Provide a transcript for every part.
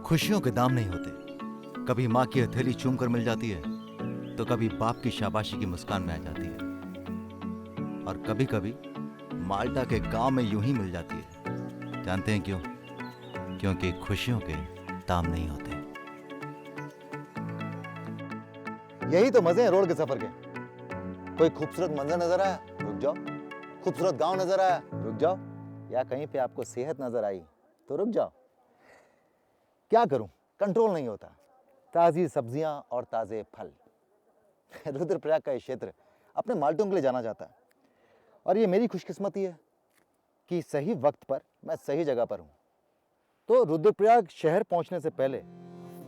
खुशियों के दाम नहीं होते। कभी माँ की हथेली चूम कर मिल जाती है, तो कभी बाप की शाबाशी की मुस्कान में आ जाती है, और कभी कभी माल्टा के गांव में यूं ही मिल जाती है। जानते हैं क्यों? क्योंकि खुशियों के दाम नहीं होते। यही तो मजे हैं रोड के सफर के। कोई खूबसूरत मंजर नजर आया, रुक जाओ। खूबसूरत गांव नजर आया, रुक जाओ। या कहीं पे आपको सेहत नजर आई तो रुक जाओ। क्या करूं, कंट्रोल नहीं होता। ताजी सब्जियां और ताजे फल। रुद्रप्रयाग का ये क्षेत्र अपने माल्टों के लिए जाना जाता है, और ये मेरी खुशकिस्मती है कि सही वक्त पर मैं सही जगह पर हूं। तो रुद्रप्रयाग शहर पहुंचने से पहले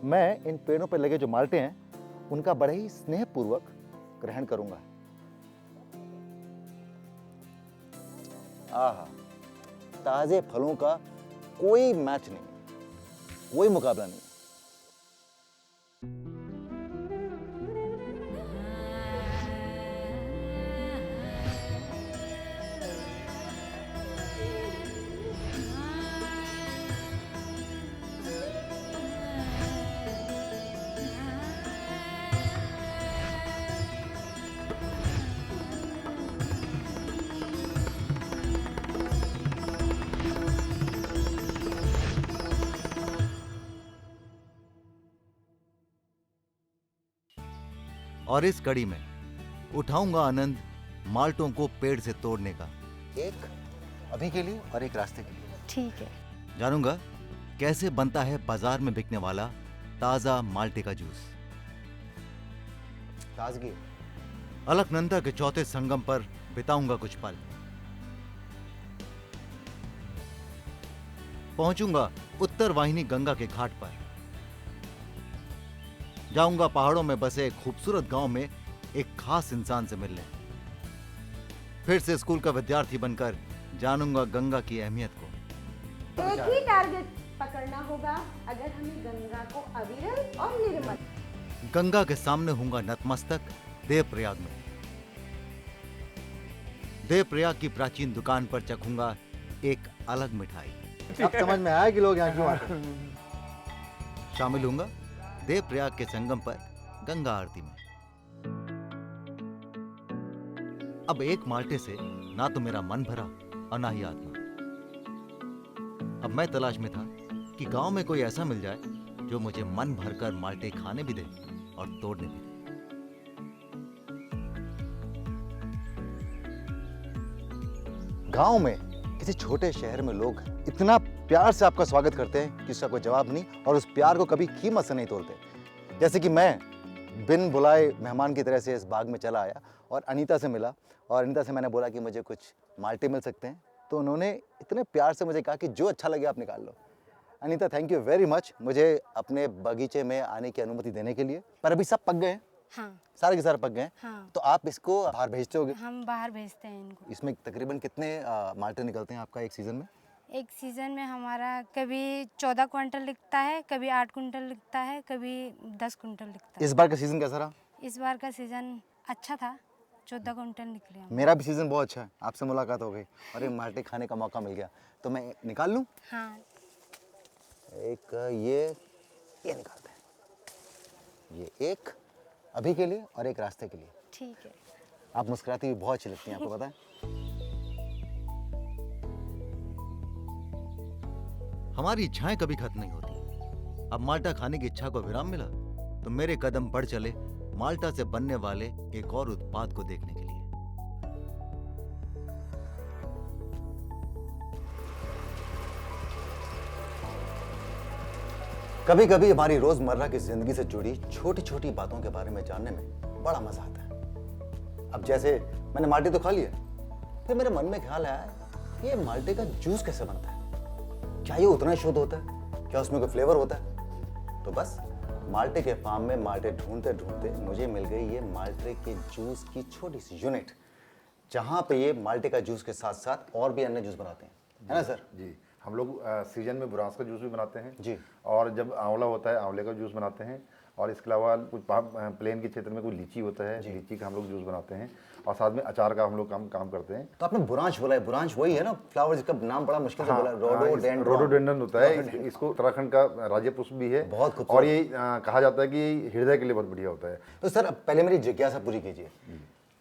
मैं इन पेड़ों पर लगे जो माल्टे हैं उनका बड़े ही स्नेहपूर्वक ग्रहण करूंगा। आहा, ताजे फलों का कोई मैच नहीं, कोई मुकाबला नहीं। और इस कड़ी में उठाऊंगा आनंद माल्टों को पेड़ से तोड़ने का। एक अभी के लिए और एक रास्ते के लिए। ठीक है। जानूंगा कैसे बनता है बाजार में बिकने वाला ताजा माल्टे का जूस। ताजगी। अलकनंदा के चौथे संगम पर बिताऊंगा कुछ पल। पहुंचूंगा उत्तर वाहिनी गंगा के घाट पर। जाऊंगा पहाड़ों में बसे एक खूबसूरत गांव में एक खास इंसान से मिलने। फिर से स्कूल का विद्यार्थी बनकर जानूंगा गंगा की अहमियत को। एक ही टारगेट पकड़ना होगा अगर हमें गंगा को अविरल और निर्मल। गंगा के सामने होऊंगा नतमस्तक देवप्रयाग में। देवप्रयाग की प्राचीन दुकान पर चखूंगा एक अलग मिठाई। अब समझ में आया कि लोग यहाँ क्यों आते हैं। शामिल होऊंगा देवप्रयाग के संगम पर गंगा आरती में। अब एक माल्टे से ना तो मेरा मन भरा और ना ही आत्मा। अब मैं तलाश में था कि गांव में कोई ऐसा मिल जाए जो मुझे मन भरकर माल्टे खाने भी दे और तोड़ने भी दे। गांव में किसी छोटे शहर में लोग इतना प्यार से आपका स्वागत करते हैं कि उसका कोई जवाब नहीं, और उस प्यार को कभी कीमत से नहीं तोड़ते। जैसे कि मैं बिन बुलाए मेहमान की तरह से इस बाग में चला आया और अनीता से मिला, और अनीता से मैंने बोला कि मुझे कुछ माल्टे मिल सकते हैं, तो उन्होंने इतने प्यार से मुझे कहा कि जो अच्छा लगे आप निकाल लो। Anita, thank you very much मुझे अपने बगीचे में आने की अनुमति देने के लिए। पर अभी सब पक गए हैं। हाँ। सारे के सारे पक गए हैं। हाँ। तो आप इसको बाहर भेजते होगे? हम बाहर भेजते हैं इनको। इसमें तकरीबन कितने माल्टे निकलते हैं आपका एक सीजन में? एक सीजन में हमारा कभी 14 क्विंटल लिखता है, कभी 8 क्विंटल लिखता है, कभी 10 क्विंटल लिखता है। इस बार का सीजन कैसा रहा? इस बार का सीजन अच्छा था, 14 क्विंटल निकले हम। मेरा भी सीजन बहुत अच्छा है। आपसे मुलाकात हो गई और ये माल्टे खाने का मौका मिल गया, तो मैं निकाल लूं? हाँ। एक ये निकालते हैं। ये एक अभी के लिए और एक रास्ते के लिए। ठीक है। आप मुस्कुराती हुई बहुत अच्छी लगती हैं, आपको पता है। हमारी इच्छाएं कभी खत्म नहीं होती। अब माल्टा खाने की इच्छा को विराम मिला, तो मेरे कदम बढ़ चले माल्टा से बनने वाले एक और उत्पाद को देखने के लिए। कभी कभी हमारी रोजमर्रा की जिंदगी से जुड़ी छोटी छोटी बातों के बारे में जानने में बड़ा मजा आता है। अब जैसे मैंने माल्टे तो खा लिया, फिर मेरे मन में ख्याल आया ये माल्टे का जूस कैसे बनता है? क्या ये उतना शुद्ध होता है? क्या उसमें कोई फ्लेवर होता है? तो बस माल्टे के फार्म में माल्टे ढूंढते ढूंढते मुझे मिल गई ये माल्टे के जूस की छोटी सी यूनिट, जहां पे ये माल्टे का जूस के साथ साथ और भी अन्य जूस बनाते हैं, है ना सर? जी, हम लोग सीजन में बुरांस का जूस भी बनाते हैं जी, और जब आंवला होता है आंवले का जूस बनाते हैं, और इसके अलावा कुछ प्लेन के क्षेत्र में कोई लीची होता है, लीची का हम लोग जूस बनाते हैं और साथ में अचार का हम लोग काम करते हैं। तो आपने बुरांश बोला है, बुरांश वही है ना फ्लावर जिसका नाम बड़ा मुश्किल से बोला, रोडोडेंड्रन होता है। इसको उत्तराखंड का राज्य पुष्प भी है, बहुत खूबसूरत। और ये कहा जाता है कि हृदय के लिए बहुत बढ़िया होता है। तो सर अब पहले मेरी जिज्ञासा पूरी कीजिए,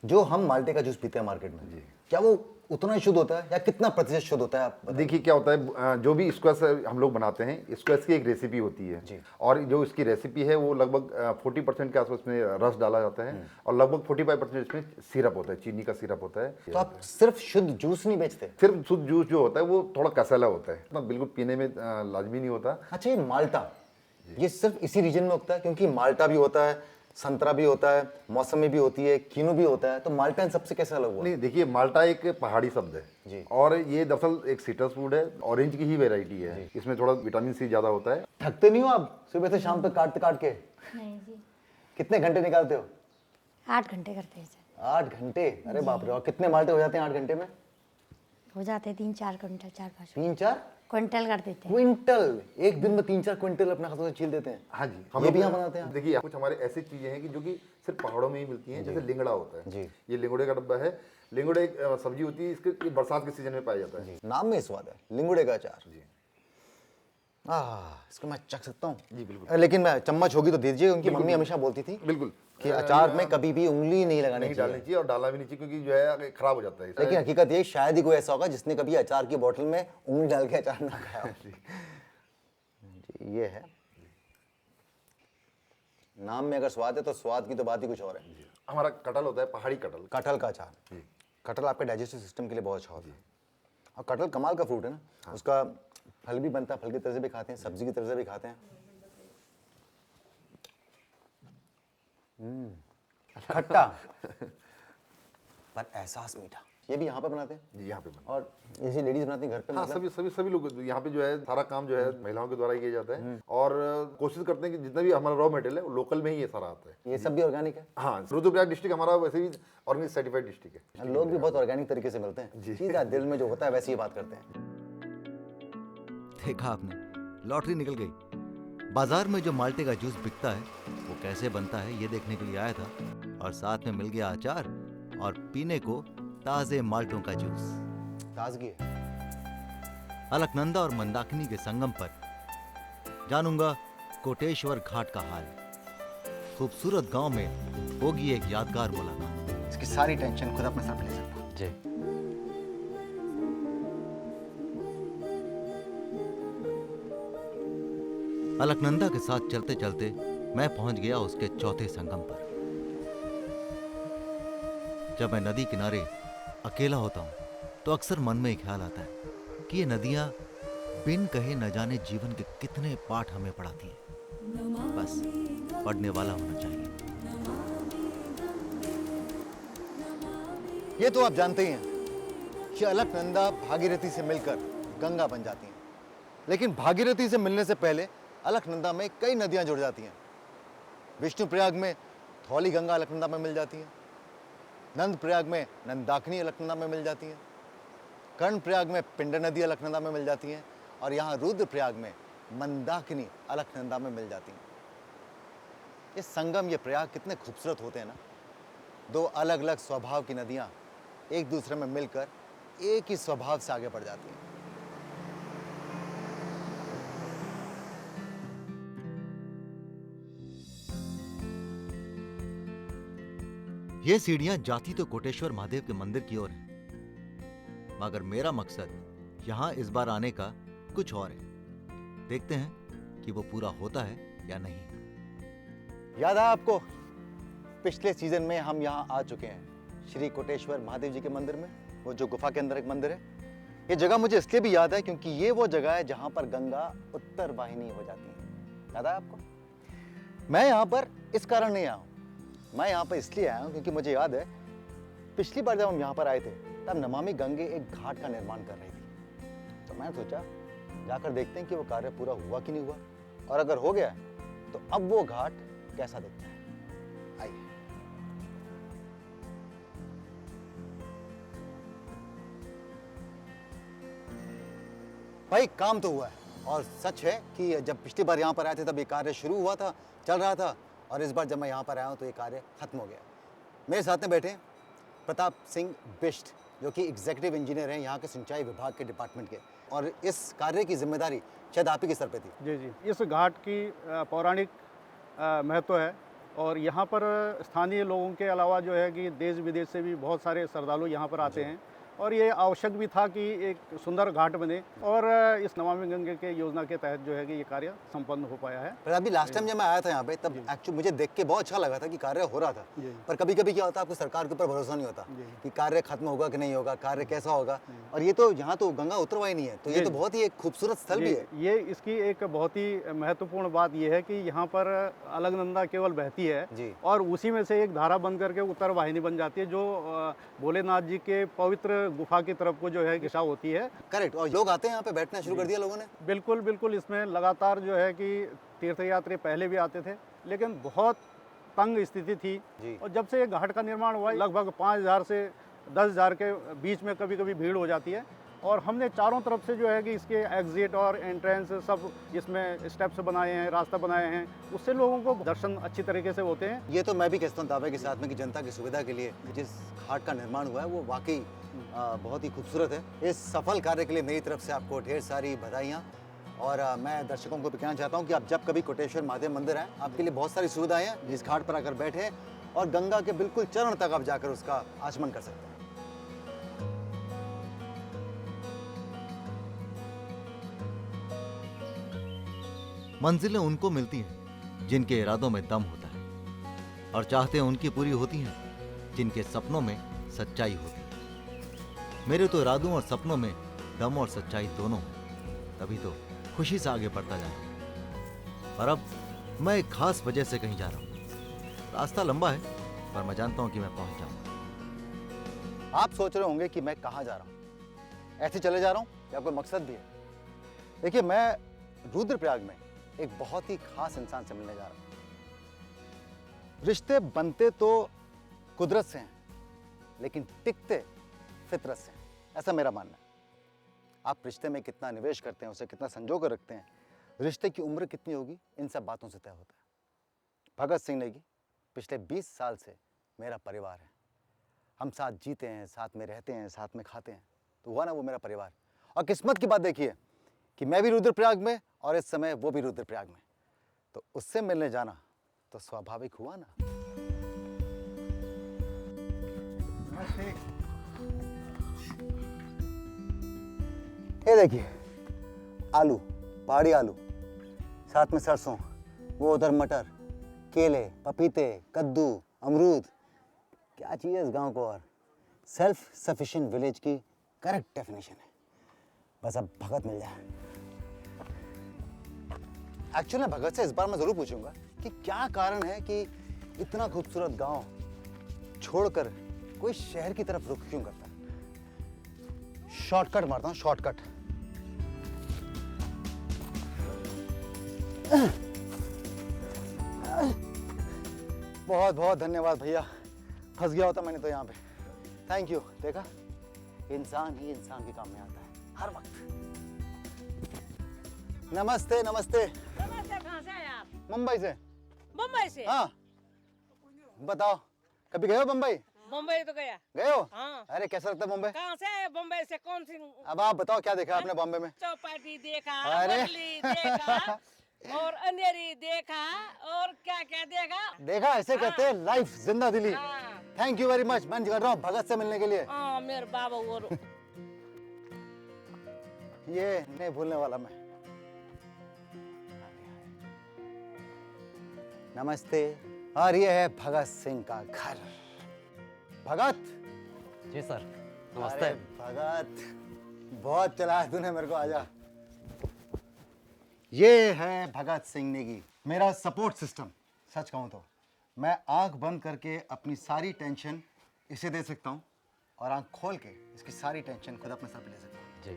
जो हम माल्टे का जूस पीते हैं मार्केट में, क्या वो उतना ही शुद्ध होता है या कितना प्रतिशत शुद्ध होता है आप बताइए? देखिए क्या होता है, जो भी स्क्वैश हम लोग बनाते हैं, स्क्वैश की एक रेसिपी होती है और जो इसकी रेसिपी है वो लगभग 40% के आसपास में रस डाला जाता है और लगभग 45% इसमें सिरप होता है, चीनी का सिरप होता है। तो आप सिर्फ शुद्ध जूस नहीं बेचते? सिर्फ शुद्ध जूस जो होता है वो थोड़ा कसैला होता है, मतलब बिल्कुल पीने में लाजमी नहीं होता। अच्छा, ये माल्टा ये सिर्फ इसी रीजन में उगता है? क्योंकि माल्टा भी होता है, संतरा भी होता है, मौसमी भी होती है, कीनू भी होता है, तो माल्टा इन सबसे कैसा अलग हुआ? नहीं देखिए, माल्टा एक पहाड़ी शब्द है जी। और ये दरअसल एक सिट्रस फूड है, ऑरेंज की ही वेराइटी है। इसमें थोड़ा विटामिन सी ज्यादा होता है। थकते नहीं हो आप सुबह से शाम तक काट के? नहीं जी, कितने घंटे निकालते हो? 8 घंटे करते हैं सर। 8 घंटे? अरे बाप रे। और कितने माल्टे हो जाते हैं 8 घंटे में? हो जाते हैं 3-4 क्विंटल, 4-5 3-4 क्विंटल कर देते हैं। क्विंटल? एक दिन में 3-4 क्विंटल अपने हाथों से छील देते हैं? हाँ जी, ये भी यहाँ बनाते हैं? देखिए कुछ हमारे ऐसी चीजें हैं कि जो कि सिर्फ पहाड़ों में ही मिलती हैं, जैसे लिंगड़ा होता है। ये लिंगड़े का डब्बा है। लिंगड़े एक सब्जी होती है, इसके ये बरसात के सीजन में पाया जाता है। नाम में ही स्वाद है, लिंगुड़े का अचार। इसको मैं चख सकता हूँ? जी बिल्कुल। लेकिन मैं चम्मच होगी तो दे दीजिए, उनकी मम्मी हमेशा बोलती थी बिल्कुल कि अचार में कभी भी उंगली नहीं लगानी नहीं चाहिए। डालनी चाहिए और डालना भी नहीं चाहिए, क्योंकि जो है खराब हो जाता है। लेकिन हकीकत ये शायद ही कोई ऐसा होगा जिसने कभी अचार की बोतल में उंगली डाल के अचार ना खाया हो। जी, ये है। नाम में अगर स्वाद है तो स्वाद की तो बात ही कुछ और है। हमारा कटहल होता है, पहाड़ी कटहल। कटहल का अचार। कटहल आपके डाइजेस्टिव सिस्टम के लिए बहुत अच्छा होता है। और कटहल कमाल का फ्रूट है ना। उसका फल भी बनता है, फल की तरह से भी खाते हैं, सब्जी की तरह से भी खाते हैं। खट्टा पर एहसास मीठा। ये भी यहाँ पे बनाते हैं? जी यहाँ पे बनता और ऐसी लेडीज बनाती हैं घर पे? है। हाँ, सभी लोग यहाँ पे जो है सारा काम जो है महिलाओं के द्वारा ही किया जाता है और कोशिश करते हैं कि जितना भी हमारा रॉ मटेरियल है वो लोकल में ही ये सारा आता है। ये सब भी ऑर्गेनिक है? हाँ, रुद्रप्रयाग डिस्ट्रिक्ट हमारा वैसे भी ऑर्गेनिक सर्टिफाइड डिस्ट्रिक्ट है। लोग भी बहुत ऑर्गेनिक तरीके से मिलते हैं, सीधा दिल में जो होता है वैसे ही बात करते हैं। देखा आपने, लॉटरी निकल गई। बाजार में जो माल्टे का जूस बिकता है वो कैसे बनता है ये देखने के लिए आया था, और साथ में मिल गया अचार और पीने को ताजे माल्टों का जूस। ताजगी है। अलकनंदा और मंदाकिनी के संगम पर जानूंगा कोटेश्वर घाट का हाल। खूबसूरत गांव में होगी एक यादगार मुलाकात। इसकी सारी टेंशन खुद अपने साथ ले सकता हूं। जी। अलकनंदा के साथ चलते चलते मैं पहुंच गया उसके चौथे संगम पर। जब मैं नदी किनारे अकेला होता हूं तो अक्सर मन में एक ख्याल आता है कि ये नदियां बिन कहे न जाने जीवन के कितने पाठ हमें पढ़ाती हैं। बस पढ़ने वाला होना चाहिए। ये तो आप जानते ही हैं कि अलकनंदा भागीरथी से मिलकर गंगा बन जाती हैं, लेकिन भागीरथी से मिलने से पहले अलकनंदा में कई नदियां जुड़ जाती हैं। विष्णुप्रयाग में धौली गंगा अलकनंदा में मिल जाती है, नंदप्रयाग में नंदाकिनी अलकनंदा में मिल जाती है, कर्णप्रयाग में पिंड नदी अलकनंदा में मिल जाती है, और यहाँ रुद्रप्रयाग में मंदाकिनी अलकनंदा में मिल जाती हैं। ये संगम, ये प्रयाग कितने खूबसूरत होते हैं ना। दो अलग अलग स्वभाव की नदियां एक दूसरे में मिलकर एक ही स्वभाव से आगे बढ़ जाती हैं। ये सीढ़ियां जाती तो कोटेश्वर महादेव के मंदिर की ओर है, मगर मेरा मकसद यहां इस बार आने का कुछ और है। देखते हैं कि वो पूरा होता है या नहीं। याद है आपको, पिछले सीजन में हम यहाँ आ चुके हैं श्री कोटेश्वर महादेव जी के मंदिर में, वो जो गुफा के अंदर एक मंदिर है। ये जगह मुझे इसलिए भी याद है क्योंकि ये वो जगह है जहाँ पर गंगा उत्तर वाहिनी हो जाती है। याद है आपको? मैं यहाँ पर इस कारण नहीं आया हूँ, मैं यहाँ पर इसलिए आया हूँ क्योंकि मुझे याद है पिछली बार जब हम यहाँ पर आए थे तब नमामि गंगे एक घाट का निर्माण कर रही थी। तो मैंने सोचा जाकर देखते हैं कि वो कार्य पूरा हुआ कि नहीं हुआ, और अगर हो गया तो अब वो घाट कैसा दिखता है। आइए। भाई काम तो हुआ है, और सच है कि जब पिछली बार यहाँ पर आए थे तब ये कार्य शुरू हुआ था, चल रहा था, और इस बार जब मैं यहाँ पर आया हूँ तो ये कार्य खत्म हो गया। मेरे साथ में बैठे हैं प्रताप सिंह बिष्ट, जो कि एग्जीक्यूटिव इंजीनियर हैं यहाँ के सिंचाई विभाग के डिपार्टमेंट के, और इस कार्य की जिम्मेदारी शायद आप ही के सर पे थी। जी जी, इस घाट की पौराणिक महत्व है और यहाँ पर स्थानीय लोगों के अलावा जो है कि देश विदेश से भी बहुत सारे श्रद्धालु यहाँ पर आते हैं और ये आवश्यक भी था कि एक सुंदर घाट बने और इस नमामि गंगे के योजना के तहत जो है कि ये कार्य संपन्न हो पाया है। पर अभी लास्ट टाइम जब मैं आया था यहाँ पे तब एक्चुअली मुझे देख के बहुत अच्छा लगा था कि कार्य हो रहा था, जी। पर कभी कभी क्या होता है आपको सरकार के ऊपर भरोसा नहीं होता जी। कि कार्य खत्म होगा कि नहीं होगा, कार्य कैसा होगा। और ये तो यहाँ तो गंगा उतरवा ही नहीं है, तो ये तो बहुत ही एक खूबसूरत स्थल भी है। ये इसकी एक बहुत ही महत्वपूर्ण बात ये है कि यहाँ पर अलकनंदा केवल बहती है जी। और उसी में से एक धारा बन करके उत्तर वाहिनी बन जाती है जो भोलेनाथ जी के पवित्र गुफा की तरफ को जो है दिशा होती है। करेक्ट। और लोग आते हैं यहाँ पे बैठना शुरू कर दिया लोगों ने। बिल्कुल बिल्कुल, इसमें लगातार जो है कि तीर्थयात्री पहले भी आते थे लेकिन बहुत तंग स्थिति थी जी। और जब से ये घाट का निर्माण हुआ लगभग 5,000 से 10,000 के बीच में कभी कभी भीड़ हो जाती है और हमने चारों तरफ से जो है कि इसके एग्जिट और एंट्रेंस सब इसमें स्टेप्स बनाए हैं, रास्ता बनाए हैं, उससे लोगों को दर्शन अच्छी तरीके से होते हैं। ये तो मैं भी कहता हूँ दावे के साथ में कि जनता की सुविधा के लिए जिस घाट का निर्माण हुआ है वो वाकई बहुत ही खूबसूरत है। इस सफल कार्य के लिए मेरी तरफ से आपको ढेर सारी बधाइयाँ। और मैं दर्शकों को भी कहना चाहता हूँ कि आप जब कभी कोटेश्वर महादेव मंदिर आए, आपके लिए बहुत सारी सुविधाएं हैं। इस घाट पर आकर बैठे और गंगा के बिल्कुल चरण तक आप जाकर उसका आचमन कर सकते हैं। मंजिलें उनको मिलती हैं जिनके इरादों में दम होता है और चाहते उनकी पूरी होती हैं जिनके सपनों में सच्चाई होती है। मेरे तो इरादों और सपनों में दम और सच्चाई दोनों हैं, तभी तो खुशी से आगे बढ़ता जा रहा हूं। और अब मैं एक खास वजह से कहीं जा रहा हूं। रास्ता लंबा है पर मैं जानता हूं कि मैं पहुंच जाऊंगा। आप सोच रहे होंगे कि मैं कहाँ जा रहा हूँ, ऐसे चले जा रहा हूँ या कोई मकसद भी है। देखिए, मैं रुद्रप्रयाग में एक बहुत ही खास इंसान से मिलने जा रहा हूँ। रिश्ते बनते तो कुदरत से हैं लेकिन टिकते फितरत से हैं, ऐसा मेरा मानना है। आप रिश्ते में कितना निवेश करते हैं, उसे कितना संजो कर रखते हैं, रिश्ते की उम्र कितनी होगी, इन सब बातों से तय होता है। भगत सिंह नेगी पिछले 20 साल से मेरा परिवार है। हम साथ जीते हैं, साथ में रहते हैं, साथ में खाते हैं, तो हुआ ना वो मेरा परिवार। और किस्मत की बात देखिए कि मैं भी रुद्रप्रयाग में और इस समय वो भी रुद्रप्रयाग में, तो उससे मिलने जाना तो स्वाभाविक हुआ ना। ये देखिए, आलू, पहाड़ी आलू, साथ में सरसों, वो उधर मटर, केले, पपीते, कद्दू, अमरूद। क्या चाहिए इस गांव को और? सेल्फ सफिशिएंट विलेज की करेक्ट डेफिनेशन है। बस अब भगत मिल जाए। एक्चुअली भगत से इस बार मैं जरूर पूछूंगा कि क्या कारण है कि इतना खूबसूरत गांव छोड़कर कोई शहर की तरफ रुख क्यों करता है। शॉर्टकट मारता हूं, शॉर्टकट। बहुत बहुत धन्यवाद भैया, फंस गया होता मैंने तो यहाँ पे। Thank you. देखा, इंसान ही इंसान के काम में आता है हर वक्त। नमस्ते नमस्ते। नमस्ते, कहाँ से आए आप? मुंबई से। मुंबई से? हाँ, बताओ कभी गए हो मुंबई? मुंबई तो गया। गए हो? हाँ। अरे कैसा लगता है मुंबई? कहाँ से आए? मुंबई से कौन सी? अब आप बताओ क्या देखा आपने बॉम्बे में? चौपाटी देखा, अरे। मुरली देखा और अंधेरी देखा और क्या क्या देखा। देखा, ऐसे कहते हैं लाइफ, जिंदा दिली। हाँ। Thank you very much. मन कर रहा हूँ भगत से मिलने के लिए। हाँ, मेरे बाबा और ये नहीं भूलने वाला मैं। नमस्ते। और ये है भगत सिंह का घर। भगत जी सर, अरे नमस्ते। भगत, बहुत चला है तूने मेरे को। आजा। ये है भगत सिंह नेगी, मेरा सपोर्ट सिस्टम। सच कहूँ तो मैं आंख बंद करके अपनी सारी टेंशन इसे दे सकता हूँ और आंख खोल के इसकी सारी टेंशन खुद अपने सर पे ले सकता हूँ। जी।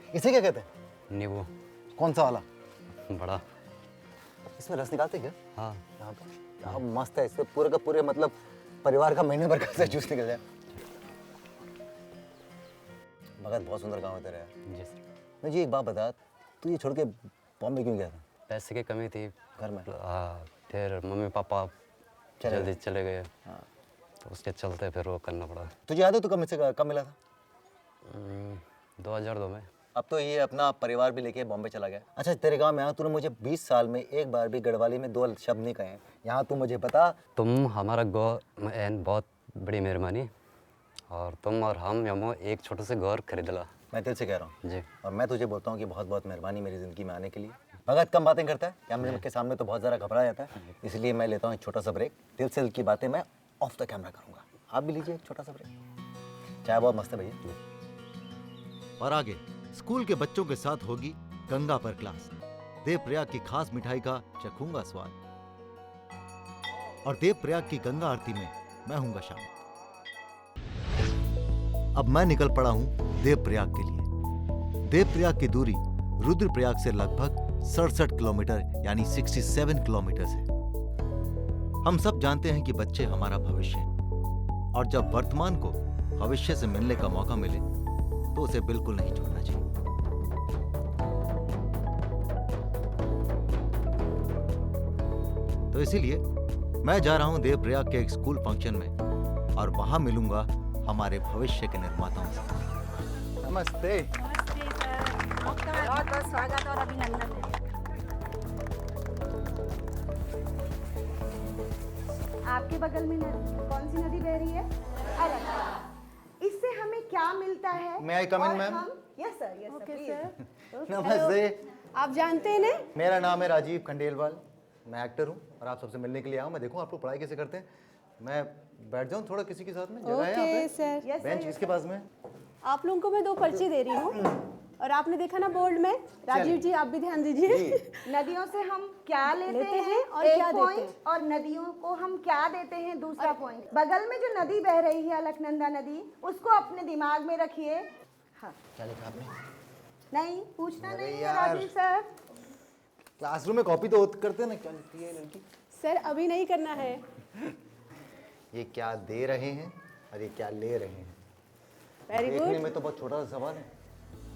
इसे क्या कहते हैं? नींबू। कौन सा वाला? बड़ा। इसमें रस निकालते क्या? हाँ। यहाँ पे क्या मस्त है। इससे पूरे का पूरे मतलब परिवार का महीने भर का जूस निकल जाए। भगत, बहुत सुंदर गाँव है तेरा यार। जी सर। मैं जी एक बात बता, तू ये छोड़ के बॉम्बे क्यों गया था? पैसे की कमी थी। घर में? हाँ, फिर मम्मी पापा चले जल्दी चले गए, तो उसके चलते फिर वो करना पड़ा। तुझे याद है तो कब मिला था? 2002 में। अब तो ये अपना परिवार भी लेके बॉम्बे चला गया। अच्छा, तेरे गांव में आया, तूने मुझे 20 साल में एक बार भी गढ़वाली में 2 शब्द नहीं कहे हैं। यहाँ तू मुझे बता। तुम हमारा बहुत बड़ी मेहरबानी, और तुम और हम यमो एक छोटे से घर खरीद ला। मैं दिल से कह रहा हूँ जी। और मैं तुझे बोलता हूँ कि बहुत बहुत मेहरबानी मेरी ज़िंदगी में आने के लिए। भगत कम बातें करता है, कैमरे के सामने तो बहुत ज़्यादा घबरा जाता है, इसलिए मैं लेता हूँ एक छोटा सा ब्रेक। दिल से दिल की बातें मैं ऑफ द कैमरा करूँगा। आप भी लीजिए एक छोटा सा ब्रेक। चाय बहुत मस्त है भैया। और आगे स्कूल के बच्चों के साथ होगी गंगा पर क्लास। देवप्रयाग की खास मिठाई का चखूंगा स्वाद, और देवप्रयाग की गंगा आरती में मैं हूंगा शामिल। अब मैं निकल पड़ा हूं देवप्रयाग के लिए। देवप्रयाग की दूरी रुद्रप्रयाग से लगभग 67 किलोमीटर यानी 67 किलोमीटर है। हम सब जानते हैं कि बच्चे हमारा भविष्य हैं, और जब वर्तमान को भविष्य से मिलने का मौका मिले तो उसे बिल्कुल नहीं छोड़ना चाहिए। तो इसीलिए मैं जा रहा हूं देवप्रयाग के एक स्कूल फंक्शन में, और वहां मिलूंगा हमारे भविष्य के निर्माताओं से। नमस्ते। बहुत बहुत स्वागत और अभिनंदन है। आपके बगल में कौन सी नदी बह रही है? अरे, इससे हमें क्या मिलता है? May I come in, और ma'am? हम- Yes sir, yes sir, please. नमस्ते। आप जानते हैं ना? मेरा नाम है राजीव खंडेलवाल, मैं एक्टर हूँ और आप सबसे मिलने के लिए आया हूँ। मैं देखूँ आप लोग पढ़ाई कैसे करते हैं। मैं बैठ जाऊँ थोड़ा किसी के साथ में? जगह है यहाँ पे? Sir. Yes sir, bench yes किसके sir. पास में? आप लोगों को मैं 2 पर्ची दे रही हूँ, और आपने देखा ना बोर्ड में, राजीव जी आप भी ध्यान दीजिए। नदियों से हम क्या लेते हैं और एक क्या देते point, हैं। और नदियों को हम क्या देते हैं दूसरा पॉइंट। बगल में जो नदी बह रही है अलकनंदा नदी, उसको अपने दिमाग में रखिए। हाँ, क्या लिखा आपने? नहीं पूछना अरे नहीं है यार। राजीव सर। क्लासरूम में कॉपी तो करते हैं ना। क्या लिखती है लड़की? सर अभी नहीं करना है। ये क्या दे रहे हैं और ये क्या ले रहे हैं? वेरी देखने गुड। में तो बहुत छोटा सा सवाल है,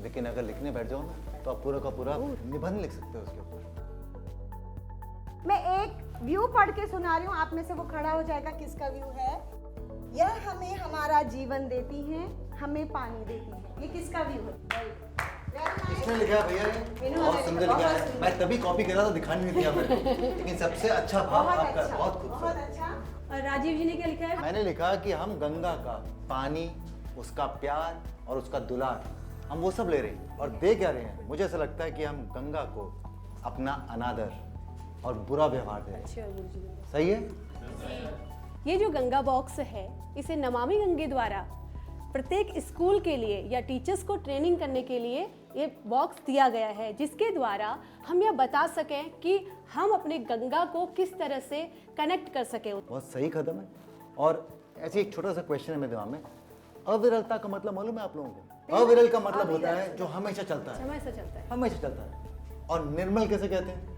लेकिन अगर लिखने बैठ जाओ ना तो आप पूरा का पूरा निबंध लिख सकते हो उसके ऊपर। मैं एक व्यू पढ़ के सुना रही हूँ, आप में से वो खड़ा हो जाएगा किसका व्यू है। यह हमें हमारा जीवन देती हैं, हमें पानी देती हैं। ये किसका व्यू है? किसने लिखा है भैया ये? बहुत सुंदर लिखा है। मैं तभी कॉपी कर रहा था, दिखाने नहीं दिया मैंने, लेकिन सबसे अच्छा भाव आपका है, बहुत बहुत खूबसूरत। अच्छा। और राजीव जी ने क्या लिखा है? मैंने लिखा कि हम गंगा का पानी, उसका प्यार और उसका दुलार, हम वो सब ले रहे हैं और दे क्या रहे हैं। मुझे ऐसा लगता है कि हम गंगा को अपना अनादर और बुरा व्यवहार दे रहे हैं। सही है? ये जो गंगा बॉक्स है, इसे नमामि गंगे द्वारा प्रत्येक स्कूल के लिए या टीचर्स को ट्रेनिंग करने के लिए ये बॉक्स दिया गया है, जिसके द्वारा हम यह बता सकें कि हम अपने गंगा को किस तरह से कनेक्ट कर सकें। बहुत सही कदम है। और ऐसे एक छोटा सा क्वेश्चन है मेरे दिमाग में, अविरलता का मतलब मालूम है आप लोगों को? अविरल का मतलब होता है जो हमेशा चलता है, समय से चलता है। हमेशा चलता है। और निर्मल कैसे कहते हैं?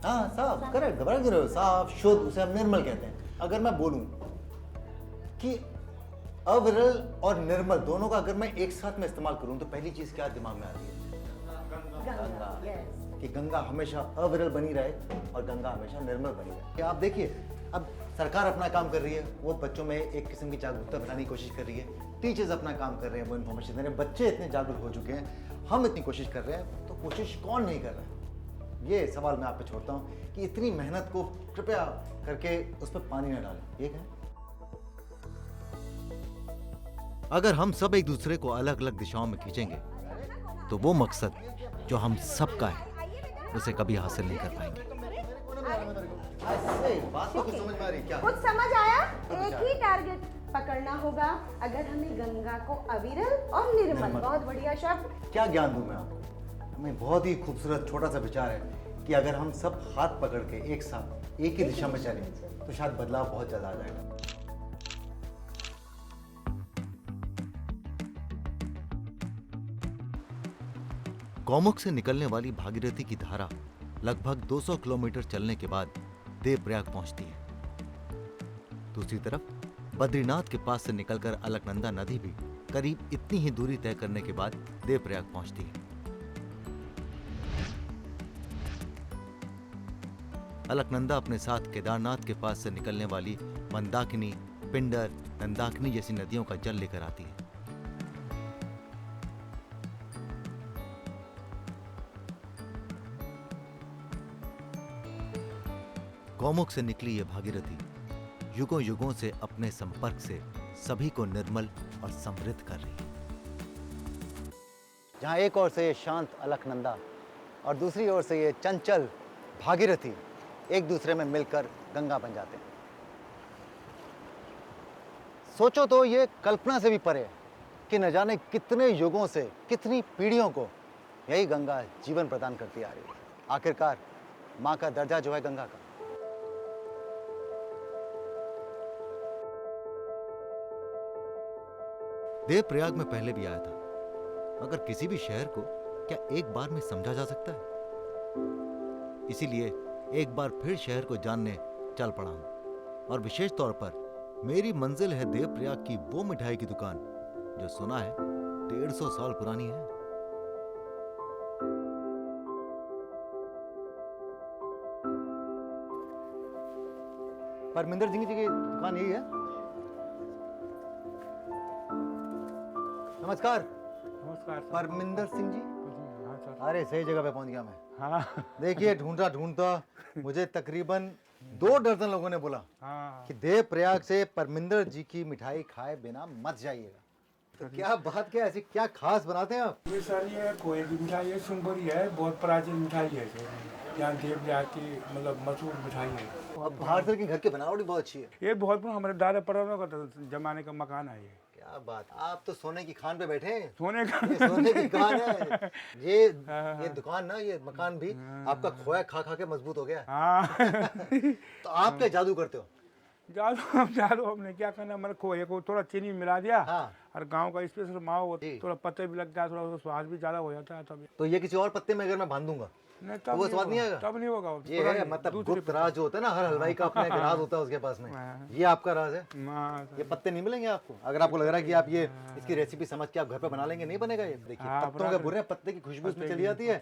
हाँ, साफ, करेक्ट, घबरा क्यों रहे हो? साफ, शुद्ध, उसे हम निर्मल कहते हैं। अगर मैं बोलूं कि अविरल और निर्मल दोनों का अगर मैं एक साथ में इस्तेमाल करूं तो पहली चीज क्या दिमाग में आती है? गंगा। कि गंगा हमेशा अविरल बनी रहे और गंगा हमेशा निर्मल बनी रहे। आप देखिए, अब सरकार अपना काम कर रही है, वो बच्चों में एक किस्म की जागरूकता बनाने की कोशिश कर रही है। टीचर्स अपना काम कर रहे हैं, वो इन्फॉर्मेशन दे रहे हैं। बच्चे इतने जागरूक हो चुके हैं, हम इतनी कोशिश कर रहे हैं, तो कोशिश कौन नहीं कर रहा है? ये सवाल मैं आप पे छोड़ता हूँ कि इतनी मेहनत को कृपया करके उस पर पानी न डालें। एक है, अगर हम सब एक दूसरे को अलग अलग दिशाओं में खींचेंगे तो वो मकसद जो हम सबका है उसे कभी हासिल नहीं कर पाएंगे। बात तो कुछ समझ में आ रही क्या? कुछ समझ आया? एक ही टारगेट पकड़ना होगा अगर हमें गंगा को अविरल और निर्मल। बहुत बढ़िया शब्द। क्या ज्ञान दूं मैं आपको? हमें बहुत ही खूबसूरत छोटा सा विचार है कि अगर हम सब हाथ पकड़ के एक साथ एक ही दिशा में चलें तो शायद बदलाव बहुत ज्यादा आ जाएगा। गौमुख से निकलने वाली भागीरथी की धारा लगभग 200 किलोमीटर चलने के बाद देवप्रयाग पहुंचती है। दूसरी तरफ बद्रीनाथ के पास से निकलकर अलकनंदा नदी भी करीब इतनी ही दूरी तय करने के बाद देवप्रयाग पहुंचती है। अलकनंदा अपने साथ केदारनाथ के पास से निकलने वाली मंदाकिनी, पिंडर, नंदाकिनी जैसी नदियों का जल लेकर आती है। गौमुख से निकली ये भागीरथी युगों युगों से अपने संपर्क से सभी को निर्मल और समृद्ध कर रही है। जहाँ एक ओर से ये शांत अलकनंदा और दूसरी ओर से ये चंचल भागीरथी एक दूसरे में मिलकर गंगा बन जाते हैं। सोचो तो ये कल्पना से भी परे है कि न जाने कितने युगों से, कितनी पीढ़ियों को यही गंगा जीवन प्रदान करती आ रही है। आखिरकार माँ का दर्जा जो है गंगा का। देवप्रयाग में पहले भी आया था, मगर किसी भी शहर को क्या एक बार में समझा जा सकता है? इसीलिए एक बार फिर शहर को जानने चल पड़ा हूं। और विशेष तौर पर मेरी मंजिल है देवप्रयाग की वो मिठाई की दुकान जो सुना है 150 साल पुरानी है। परमिंदर सिंह जी की दुकान यही है। नमस्कार। नमस्कार सर। परमिंदर सिंह जी। हाँ सर। अरे सही जगह पे पहुंच गया मैं। हाँ। देखिए ढूंढता ढूंढता मुझे तकरीबन 2 दर्जन लोगों ने बोला हाँ। कि देवप्रयाग से परमिंदर जी की मिठाई खाए बिना मत जाइएगा। तो क्या बात, क्या ऐसी क्या खास बनाते हैं आप? ये सर ये खोए की मिठाई है, सुनबरी है, बहुत प्राचीन मिठाई है सर। यहाँ देवप्रयाग की मतलब मशहूर मिठाई है। और बाहर से घर की बनावट भी बहुत अच्छी है। ये बहुत पुराना हमारे दादा परदादा का जमाने का मकान है ये। क्या बात, आप तो सोने की खान पे बैठे हैं। सोने का ये सोने की खान है। ये दुकान ना, ये मकान भी आपका खोया खा खा के मजबूत हो गया। हाँ। तो आप क्या जादू करते हो? जादू हमने क्या करना, मैंने खोए को थोड़ा चीनी मिला दिया। हाँ। और गांव का स्पेशल मावा, थोड़ा पत्ते भी लग जाए, थोड़ा स्वाद भी ज्यादा हो जाता है। तब तो ये किसी और पत्ते में अगर मैं बांध दूंगा नहीं, तो वो स्वाद नहीं आएगा? तब नहीं होगा। ये है मतलब गुप्त राज जो होता है ना, हर हलवाई का अपना एक राज होता है उसके पास में। ये आपका राज है। ये पत्ते नहीं मिलेंगे आपको। अगर आपको लग रहा है कि आप ये इसकी रेसिपी समझ के आप घर पे बना लेंगे, नहीं बनेगा ये। देखिए पत्तों के बुरे, पत्ते की खुशबू इसमें चली जाती है।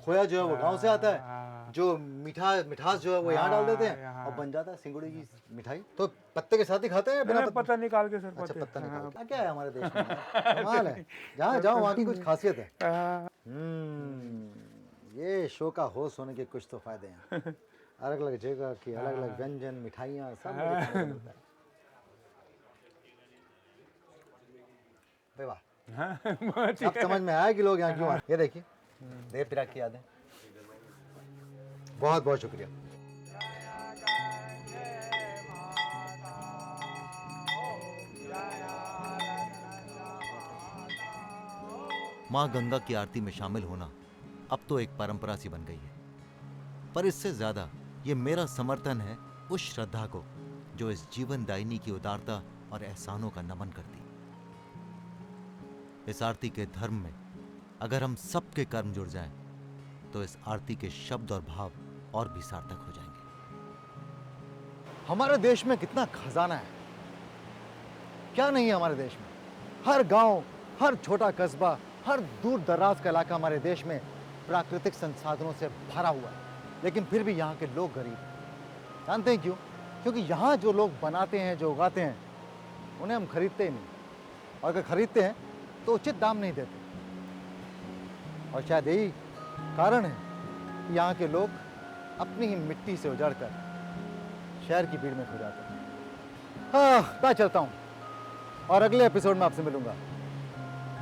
खोया जो है वो गाँव से आता है, जो मिठास जो है वो यहाँ डाल देते हैं और बन जाता है सिंगुड़ी की मिठाई। तो पत्ते के साथ ही खाते हैं बिना पत्ता निकाल के सर। अच्छा पत्ता निकाल के। क्या है हमारे देश में, कमाल है। जहाँ जाओ वहाँ की कुछ खासियत है। ये शो का होस्ट होने के कुछ तो फायदे हैं। अलग अलग जगह की अलग अलग व्यंजन, मिठाइयाँ सब मुझे मिलता है। वाह, अब समझ में आया कि लोग यहाँ क्यों आए। ये देखिए देवप्रयाग की यादें। बहुत बहुत शुक्रिया। माँ गंगा की आरती में शामिल होना अब तो एक परंपरा सी बन गई है, पर इससे ज्यादा ये मेरा समर्थन है उस श्रद्धा को जो इस जीवनदायिनी की उदारता और एहसानों का नमन करती। इस आरती के धर्म में अगर हम सबके कर्म जुड़ जाएं, तो इस आरती के शब्द और भाव और भी सार्थक हो जाएंगे। हमारे देश में कितना खजाना है, क्या नहीं है हमारे देश में। हर गांव, हर छोटा कस्बा, हर दूर दराज का इलाका हमारे देश में प्राकृतिक संसाधनों से भरा हुआ है। लेकिन फिर भी यहाँ के लोग गरीब हैं। जानते हैं क्यों? क्योंकि यहाँ जो लोग बनाते हैं, जो उगाते हैं, उन्हें हम खरीदते ही नहीं, और अगर खरीदते हैं तो उचित दाम नहीं देते। और शायद यही कारण है कि यहाँ के लोग अपनी ही मिट्टी से उजड़कर शहर की भीड़ में खो जाते हैं। हाँ, मैं चलता हूँ और अगले एपिसोड में आपसे मिलूंगा,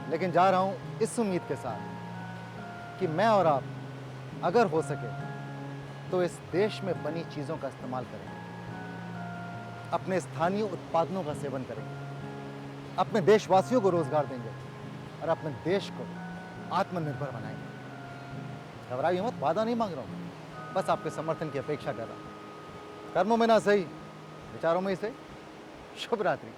लेकिन जा रहा हूँ इस उम्मीद के साथ कि मैं और आप अगर हो सके तो इस देश में बनी चीज़ों का इस्तेमाल करेंगे, अपने स्थानीय उत्पादनों का सेवन करेंगे, अपने देशवासियों को रोजगार देंगे और अपने देश को आत्मनिर्भर बनाएंगे। घबराइए मत, वादा नहीं मांग रहा हूँ, बस आपके समर्थन की अपेक्षा कर रहा हूँ। कर्मों में ना सही, विचारों में ही सही। शुभ रात्रि।